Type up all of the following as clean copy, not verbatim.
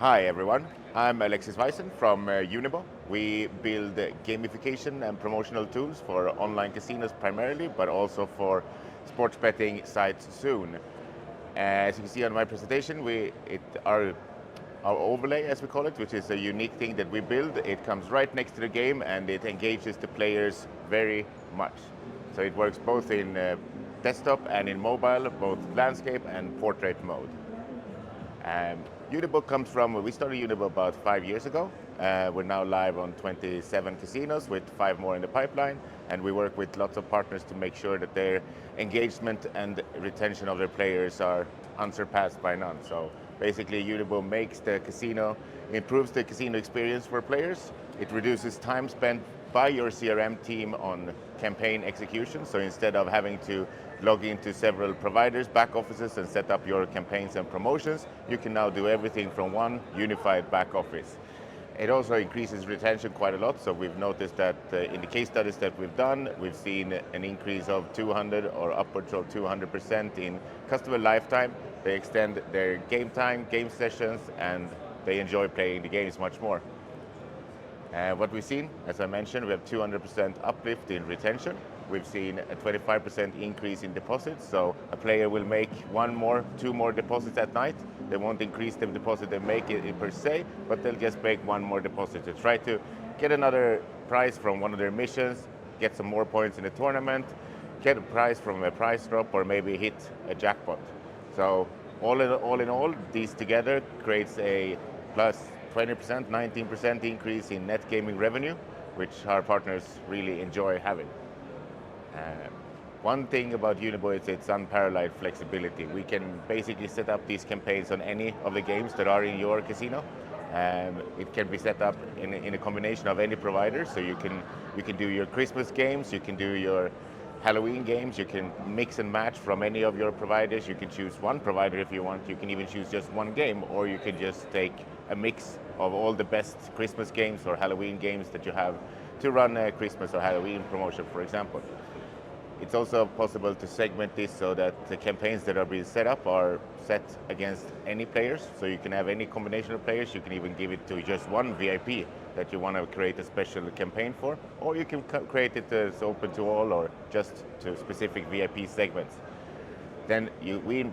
Hi everyone, I'm Alexis Wicen from Unibo. We build gamification and promotional tools for online casinos primarily, but also for sports betting sites soon. As you can see on my presentation, our overlay, as we call it, which is a unique thing that we build. It comes right next to the game and it engages the players very much. So it works both in desktop and in mobile, both landscape and portrait mode. Unibo comes from, we started Unibo about 5 years ago. We're now live on 27 casinos with 5 more in the pipeline, and we work with lots of partners to make sure that their engagement and retention of their players are unsurpassed by none. So basically Unibo improves the casino experience for players. It reduces time spent by your CRM team on campaign execution. So instead of having to log into several providers, back offices, and set up your campaigns and promotions, you can now do everything from one unified back office. It also increases retention quite a lot. So we've noticed that in the case studies that we've done, we've seen an increase of 200 or upwards of 200% in customer lifetime. They extend their game time, game sessions, and they enjoy playing the games much more. What we've seen, as I mentioned, we have 200% uplift in retention. We've seen a 25% increase in deposits. So a player will make two more deposits at night. They won't increase the deposit they make it per se, but they'll just make one more deposit to try to get another prize from one of their missions, get some more points in the tournament, get a prize from a prize drop, or maybe hit a jackpot. So all in all, these together creates a plus 20%, 19% increase in net gaming revenue, which our partners really enjoy having. One thing about Unibo is its unparalleled flexibility. We can basically set up these campaigns on any of the games that are in your casino. It can be set up in a combination of any provider, so you can do your Christmas games, you can do your Halloween games, you can mix and match from any of your providers. You can choose one provider if you want, you can even choose just one game, or you can just take a mix of all the best Christmas games or Halloween games that you have to run a Christmas or Halloween promotion, for example. It's also possible to segment this so that the campaigns that are being set up are set against any players. So you can have any combination of players. You can even give it to just one VIP that you want to create a special campaign for, or you can create it as open to all or just to specific VIP segments. Then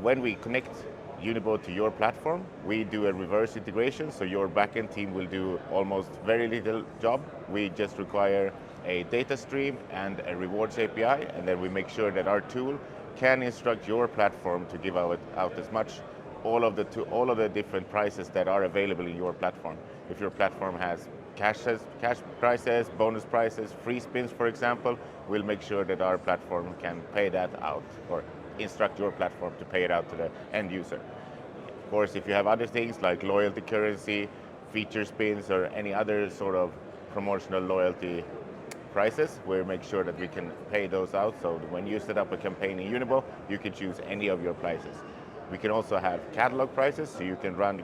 when we connect Unibo to your platform, we do a reverse integration, so your backend team will do almost very little job. We just require a data stream and a rewards API, and then we make sure that our tool can instruct your platform to give out as much all of the different prices that are available in your platform. If your platform has cash prices, bonus prices, free spins, for example, we'll make sure that our platform can pay that out or instruct your platform to pay it out to the end user. Of course, if you have other things like loyalty currency, feature spins, or any other sort of promotional loyalty prices, we'll make sure that we can pay those out. So when you set up a campaign in Unibo, you can choose any of your prices. We can also have catalog prices, so you can run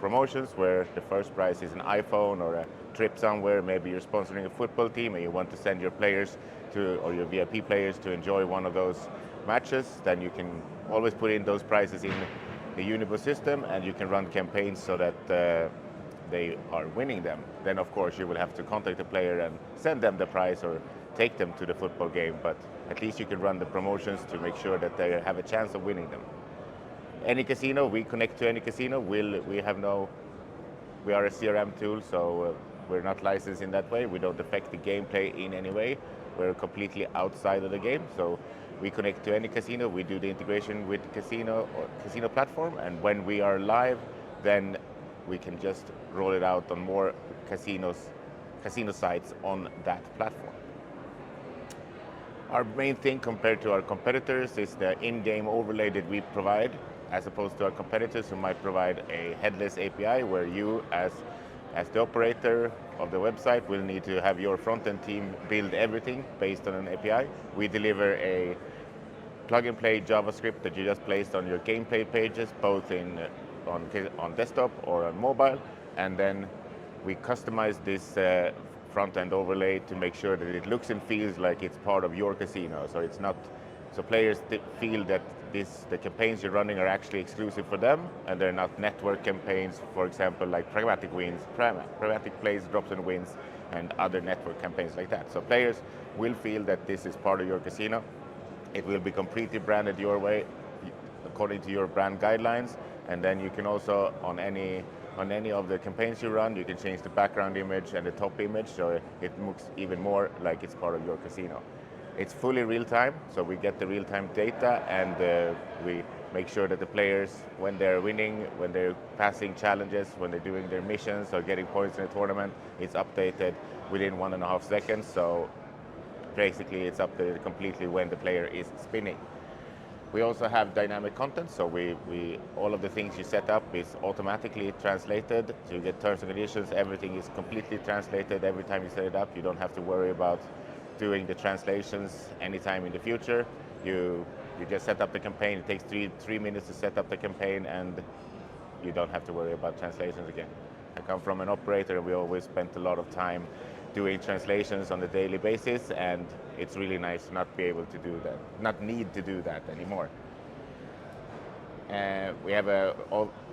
promotions where the first prize is an iPhone or a trip somewhere. Maybe you're sponsoring a football team and you want to send your players or your VIP players to enjoy one of those matches. Then you can always put in those prices in the Unibo system, and you can run campaigns so that they are winning them. Then of course you will have to contact the player and send them the prize or take them to the football game, but at least you can run the promotions to make sure that they have a chance of winning them. Any casino, we connect to any casino. We are a CRM tool, so we're not licensed in that way. We don't affect the gameplay in any way. We're completely outside of the game, so we connect to any casino. We do the integration with the casino or casino platform, and when we are live, then we can just roll it out on more casino sites on that platform. Our main thing compared to our competitors is the in-game overlay that we provide, as opposed to our competitors who might provide a headless API where you, as the operator of the website, will need to have your front-end team build everything based on an API. We deliver a plug-and-play JavaScript that you just place on your gameplay pages, both on desktop or on mobile, and then we customize this front-end overlay to make sure that it looks and feels like it's part of your casino. So So players feel that the campaigns you're running are actually exclusive for them, and they're not network campaigns, for example, like pragmatic plays, drops and wins, and other network campaigns like that. So players will feel that this is part of your casino. It will be completely branded your way, according to your brand guidelines, and then you can also, on any of the campaigns you run, you can change the background image and the top image, so it looks even more like it's part of your casino. It's fully real time, so we get the real time data, and we make sure that the players, when they're winning, when they're passing challenges, when they're doing their missions or getting points in a tournament, it's updated within 1.5 seconds. So basically it's updated completely when the player is spinning. We also have dynamic content, so we all of the things you set up is automatically translated. So you get terms and conditions, everything is completely translated every time you set it up. You don't have to worry about doing the translations anytime in the future. You just set up the campaign. It takes three minutes to set up the campaign, and you don't have to worry about translations again. I come from an operator, and we always spent a lot of time doing translations on a daily basis, and it's really nice to not be able to do that, not need to do that anymore. We have a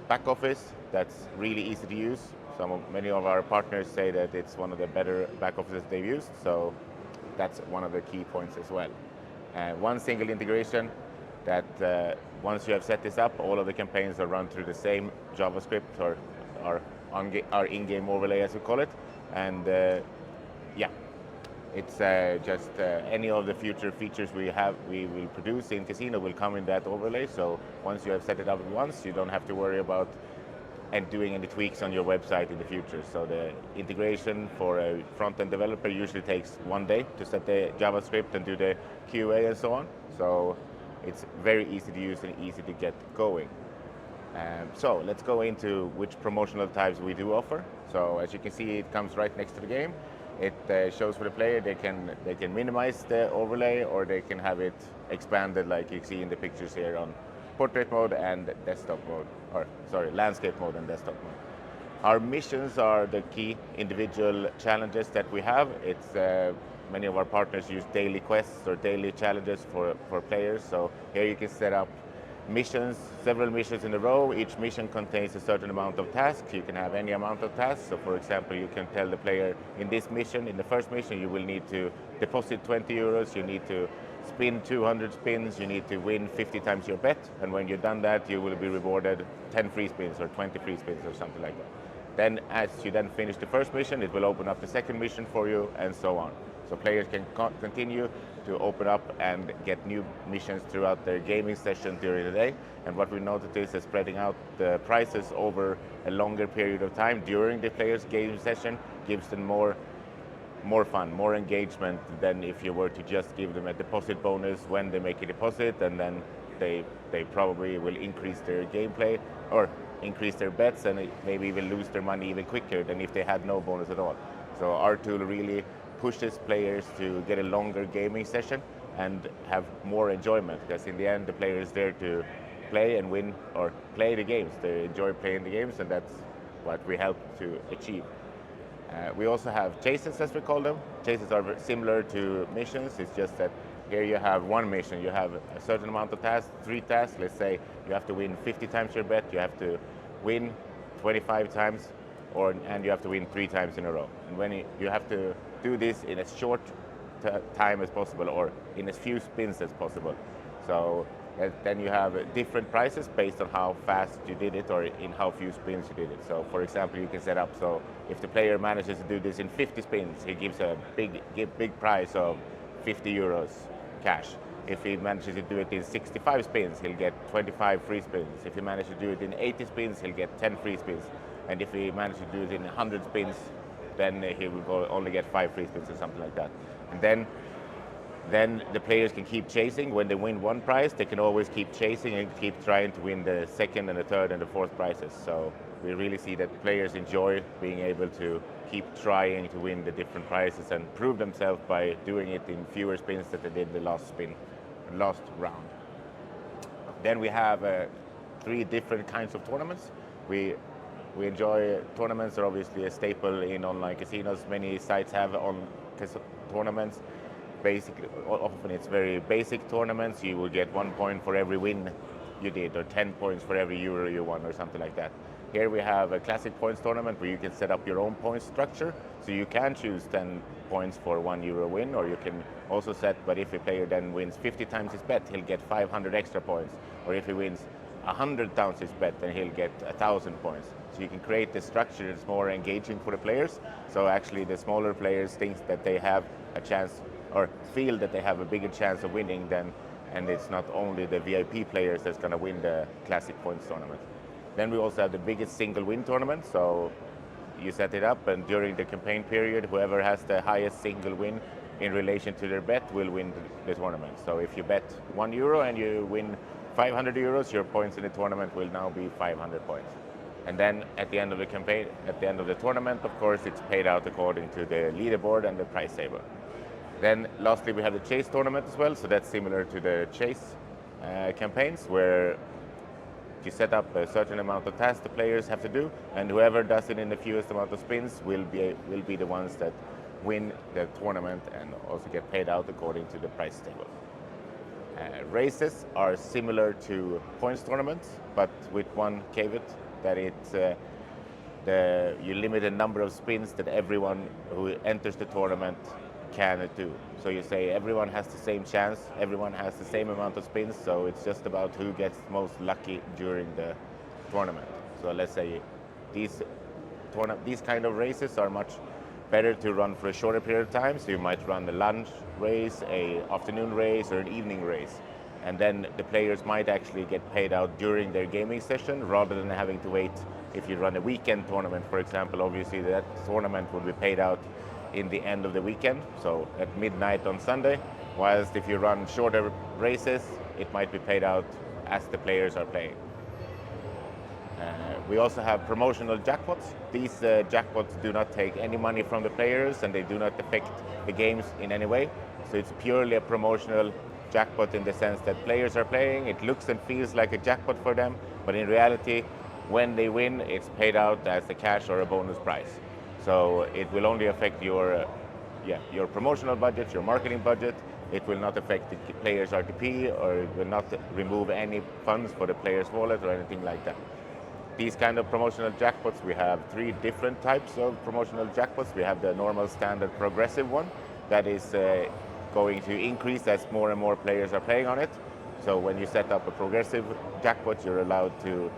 back office that's really easy to use. Many of our partners say that it's one of the better back offices they've used, so that's one of the key points as well. One single integration that once you have set this up, all of the campaigns are run through the same JavaScript or our in-game overlay, as we call it. And it's just any of the future features we will produce in Casino will come in that overlay. So once you have set it up once, you don't have to worry about doing any tweaks on your website in the future. So the integration for a front-end developer usually takes 1 day to set the JavaScript and do the QA and so on. So it's very easy to use and easy to get going. So let's go into which promotional types we do offer. So as you can see, it comes right next to the game. It shows for the player they can minimize the overlay, or they can have it expanded like you see in the pictures here on portrait mode and desktop mode, landscape mode and desktop mode. Our missions are the key individual challenges that we have. It's many of our partners use daily quests or daily challenges for players. So here you can set up missions, several missions in a row. Each mission contains a certain amount of tasks. You can have any amount of tasks. So for example, you can tell the player in this mission, in the first mission, you will need to deposit 20 euros, you need to spin 200 spins, you need to win 50 times your bet, and when you've done that, you will be rewarded 10 free spins or 20 free spins or something like that. Then as you then finish the first mission, it will open up the second mission for you, and so on. So players can continue to open up and get new missions throughout their gaming session during the day. And what we noticed is that spreading out the prices over a longer period of time during the players' game session gives them more fun, more engagement than if you were to just give them a deposit bonus when they make a deposit, and then they probably will increase their gameplay or increase their bets, and maybe even lose their money even quicker than if they had no bonus at all. So our tool really pushes players to get a longer gaming session and have more enjoyment, because in the end the player is there to play and win, or play the games. They enjoy playing the games, and that's what we help to achieve. We also have chases, as we call them. Chases are similar to missions. It's just that here you have one mission. You have a certain amount of tasks, 3 tasks. Let's say you have to win 50 times your bet. You have to win 25 times, and you have to win 3 times in a row. And when you have to do this in as short time as possible, or in as few spins as possible. So then you have different prices based on how fast you did it, or in how few spins you did it. So for example, you can set up so if the player manages to do this in 50 spins, he gives a big prize of 50 euros cash. If he manages to do it in 65 spins, he'll get 25 free spins. If he manages to do it in 80 spins, he'll get 10 free spins. And if he manages to do it in 100 spins, then he will only get 5 free spins or something like that. And then the players can keep chasing. When they win one prize, they can always keep chasing and keep trying to win the second and the third and the fourth prizes. So we really see that players enjoy being able to keep trying to win the different prizes and prove themselves by doing it in fewer spins than they did the last round. Then we have 3 different kinds of tournaments. We enjoy tournaments. Are obviously a staple in online casinos. Many sites have tournaments. basically, often it's very basic tournaments. You will get 1 point for every win you did, or 10 points for every euro you won, or something like that. Here we have a classic points tournament where you can set up your own points structure. So you can choose 10 points for 1 euro win, or you can also set, but if a player then wins 50 times his bet, he'll get 500 extra points. Or if he wins 100 times his bet, then he'll get 1,000 points. So you can create this structure that's more engaging for the players. So actually the smaller players think that they have a chance, or feel that they have a bigger chance of winning than, and it's not only the VIP players that's going to win the classic points tournament. Then we also have the biggest single win tournament. So you set it up, and during the campaign period, whoever has the highest single win in relation to their bet will win the tournament. So if you bet 1 euro and you win 500 euros, your points in the tournament will now be 500 points. And then at the end of the campaign, at the end of the tournament, of course, it's paid out according to the leaderboard and the prize table. Then lastly, we have the chase tournament as well. So that's similar to the chase campaigns, where you set up a certain amount of tasks the players have to do, and whoever does it in the fewest amount of spins will be the ones that win the tournament and also get paid out according to the prize table. Races are similar to points tournaments, but with one caveat, that it's you limit the number of spins that everyone who enters the tournament can do. So you say everyone has the same chance, everyone has the same amount of spins, so it's just about who gets most lucky during the tournament. So let's say these kind of races are much better to run for a shorter period of time. So you might run a lunch race, a afternoon race, or an evening race. And then the players might actually get paid out during their gaming session rather than having to wait. If you run a weekend tournament, for example, obviously that tournament will be paid out in the end of the weekend, so at midnight on Sunday, whilst if you run shorter races, it might be paid out as the players are playing. We also have promotional jackpots. These jackpots do not take any money from the players, and they do not affect the games in any way. So it's purely a promotional jackpot in the sense that players are playing, it looks and feels like a jackpot for them, but in reality, when they win, it's paid out as a cash or a bonus prize. So it will only affect your promotional budget, your marketing budget. It will not affect the player's RTP, or it will not remove any funds for the player's wallet or anything like that. These kind of promotional jackpots, we have 3 different types of promotional jackpots. We have the normal standard progressive one that is going to increase as more and more players are playing on it. So when you set up a progressive jackpot, you're allowed to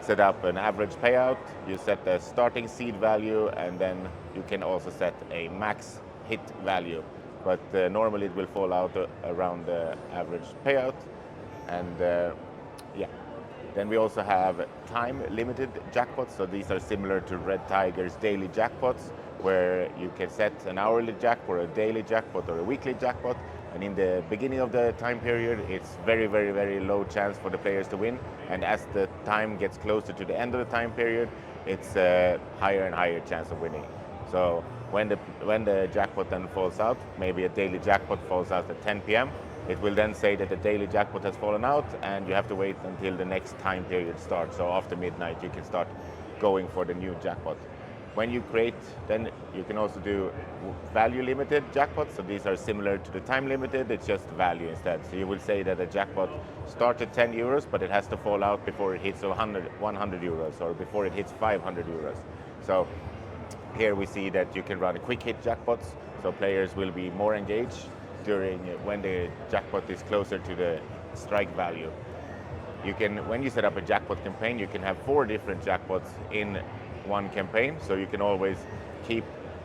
set up an average payout, you set the starting seed value, and then you can also set a max hit value. But normally it will fall out around the average payout. And then we also have time limited jackpots. So these are similar to Red Tiger's daily jackpots, where you can set an hourly jackpot, or a daily jackpot, or a weekly jackpot. And in the beginning of the time period, it's very, very, very low chance for the players to win. And as the time gets closer to the end of the time period, it's a higher and higher chance of winning. So when the jackpot then falls out, maybe a daily jackpot falls out at 10 p.m., it will then say that the daily jackpot has fallen out, and you have to wait until the next time period starts. So after midnight, you can start going for the new jackpot. When you create, then you can also do value limited jackpots. So these are similar to the time limited, it's just value instead. So you will say that a jackpot starts at 10 euros, but it has to fall out before it hits 100 euros, or before it hits 500 euros. So here we see that you can run quick hit jackpots, so players will be more engaged during when the jackpot is closer to the strike value. You can, when you set up a jackpot campaign, you can have 4 different jackpots in one campaign, so you can always keep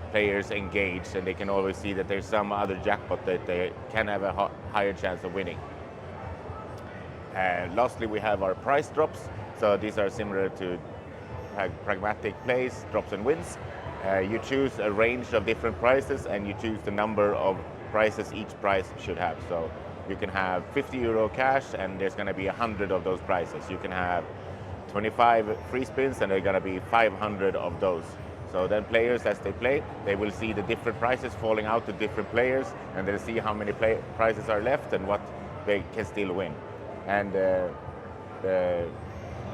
players engaged, and they can always see that there's some other jackpot that they can have a higher chance of winning. Lastly, we have our price drops. So these are similar to pragmatic plays, drops and wins. You choose a range of different prices, and you choose the number of prices each prize should have. So you can have 50 euro cash, and there's going to be 100 of those prizes. You can have 25 free spins, and there are going to be 500 of those. So then players, as they play, they will see the different prizes falling out to different players, and they'll see how many prizes are left and what they can still win. And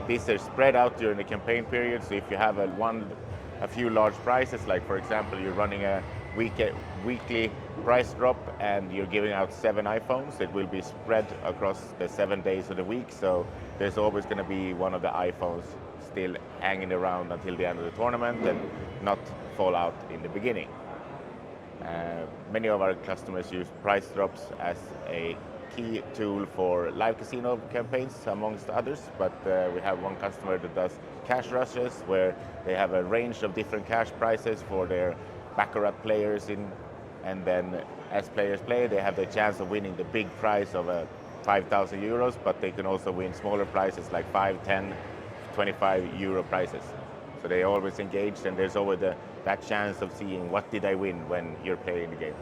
these are spread out during the campaign period. So if you have a few large prizes, like for example, you're running a weekly price drop and you're giving out 7 iPhones, it will be spread across the 7 days of the week. So there's always going to be one of the iPhones still hanging around until the end of the tournament and not fall out in the beginning. Many of our customers use price drops as a key tool for live casino campaigns, amongst others, but we have one customer that does cash rushes where they have a range of different cash prices for their baccarat players and then as players play, they have the chance of winning the big prize of 5,000 euros, but they can also win smaller prizes like 5, 10, 25 euro prizes. So they always engaged, and there's always that chance of seeing what did I win when you're playing the game.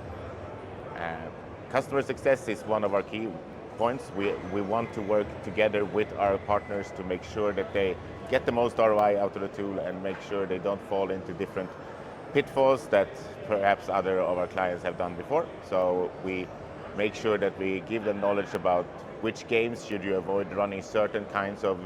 Customer success is one of our key points. We want to work together with our partners to make sure that they get the most ROI out of the tool and make sure they don't fall into different pitfalls that perhaps other of our clients have done before. So we make sure that we give them knowledge about which games should you avoid running certain kinds of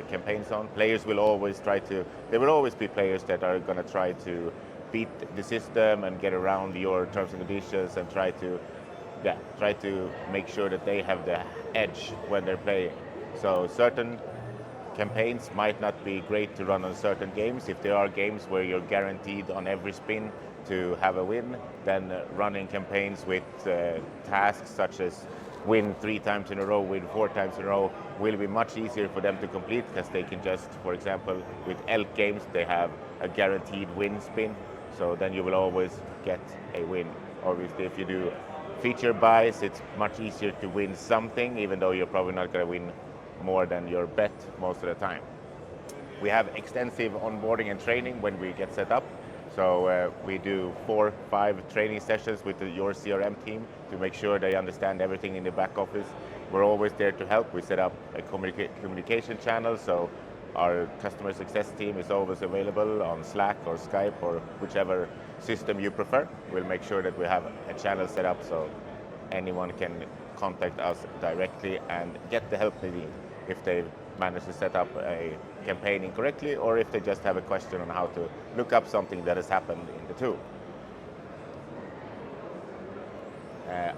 campaigns on. Players will always there will always be players that are going to try to beat the system and get around your terms and conditions and try to make sure that they have the edge when they're playing. So certain campaigns might not be great to run on certain games. If there are games where you're guaranteed on every spin to have a win, then running campaigns with tasks such as win 3 times in a row, win 4 times in a row will be much easier for them to complete because they can just, for example, with elk games, they have a guaranteed win spin. So then you will always get a win. Obviously, if you do feature buys, it's much easier to win something, even though you're probably not going to win more than your bet most of the time. We have extensive onboarding and training when we get set up. So we do 4, 5 training sessions with your CRM team to make sure they understand everything in the back office. We're always there to help. We set up a communication channel, so our customer success team is always available on Slack or Skype or whichever system you prefer. We'll make sure that we have a channel set up so anyone can contact us directly and get the help they need if they manage to set up a campaign incorrectly or if they just have a question on how to look up something that has happened in the tool.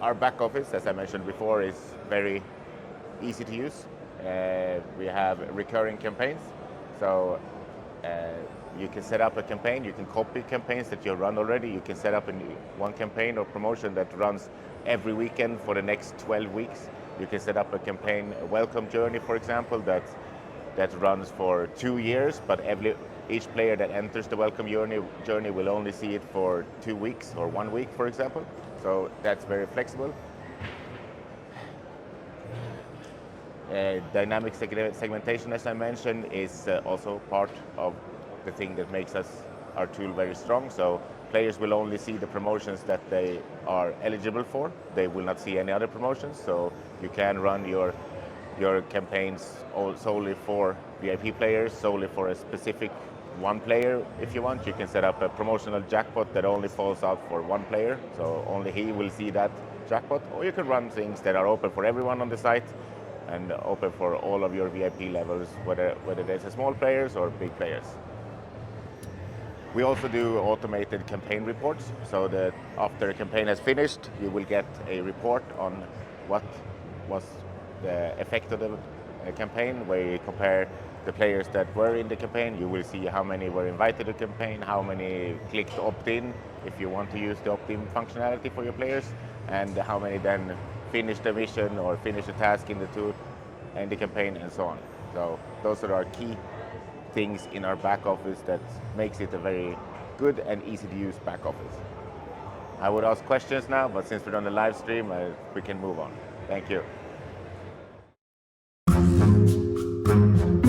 Our back office, as I mentioned before, is very easy to use. We have recurring campaigns, so you can set up a campaign, you can copy campaigns that you run already, you can set up one campaign or promotion that runs every weekend for the next 12 weeks. You can set up a campaign, a welcome journey, for example, that runs for 2 years, but each player that enters the welcome journey will only see it for 2 weeks or 1 week, for example. So that's very flexible. Dynamic segmentation, as I mentioned, is also part of the thing that makes our tool very strong. So players will only see the promotions that they are eligible for. They will not see any other promotions. So you can run your campaigns solely for VIP players, solely for a specific one player if you want. You can set up a promotional jackpot that only falls out for one player, so only he will see that jackpot. Or you can run things that are open for everyone on the site and open for all of your VIP levels, whether there's small players or big players. We also do automated campaign reports, so that after a campaign has finished, you will get a report on what was the effect of the campaign, where you compare the players that were in the campaign. You will see how many were invited to the campaign, how many clicked opt-in if you want to use the opt-in functionality for your players, and how many then finished the mission or finished a task in the tool and the campaign and so on. So those are our key things in our back office that makes it a very good and easy to use back office. I would ask questions now, but since we're on the live stream, we can move on. Thank you.